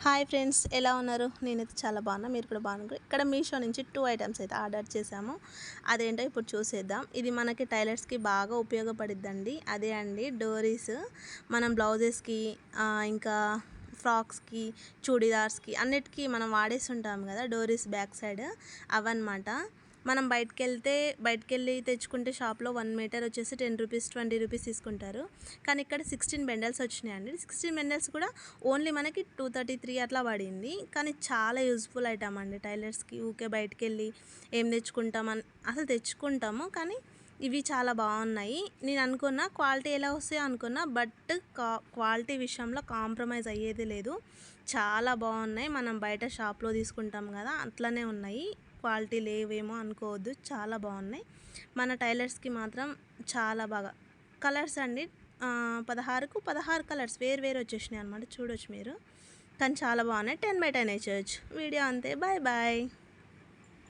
Hi friends, ఎలా ఉన్నారు? నేనైతే చాలా బాగున్నా, మీరు కూడా బాగున్నారు. ఇక్కడ మీషో నుంచి 2 ఐటమ్స్ అయితే ఆర్డర్ చేసాము. అదేంటో ఇప్పుడు చూసేద్దాం. ఇది మనకి టైలర్స్కి బాగా ఉపయోగపడిద్దండి. అదే అండి డోరీస్. మనం బ్లౌజెస్కి ఇంకా ఫ్రాక్స్కి, చూడీదార్స్కి అన్నిటికీ మనం వాడేసి ఉంటాం కదా డోరీస్ బ్యాక్ సైడ్, అవన్నమాట. మనం బయటకెళ్ళి తెచ్చుకుంటే షాప్లో 1 మీటర్ వచ్చేసి 10 రూపీస్ 20 రూపీస్ తీసుకుంటారు. కానీ ఇక్కడ 16 బెండల్స్ వచ్చినాయండి. 16 బెండల్స్ కూడా ఓన్లీ మనకి 233 అట్లా పడింది. కానీ చాలా యూజ్ఫుల్ ఐటమ్ అండి టైలర్స్కి. ఊకే బయటకెళ్ళి ఏం తెచ్చుకుంటామని అసలు తెచ్చుకుంటాము, కానీ ఇవి చాలా బాగున్నాయి. నేను అనుకున్నా క్వాలిటీ ఎలా వస్తాయో అనుకున్నా, బట్ క్వాలిటీ విషయంలో కాంప్రమైజ్ అయ్యేది లేదు. చాలా బాగున్నాయి. మనం బయట షాప్లో తీసుకుంటాం కదా అట్లనే ఉన్నాయి. క్వాలిటీ లేవేమో అనుకోవద్దు, చాలా బాగున్నాయి. మన టైలర్స్కి మాత్రం చాలా బాగా కలర్స్ అండి. 16కు 16 కలర్స్ వేరు వచ్చేసినాయి అనమాట. చూడొచ్చు మీరు, కానీ చాలా బాగున్నాయి. 10/10 వేయచ్చు. వీడియో అంతే. Bye bye.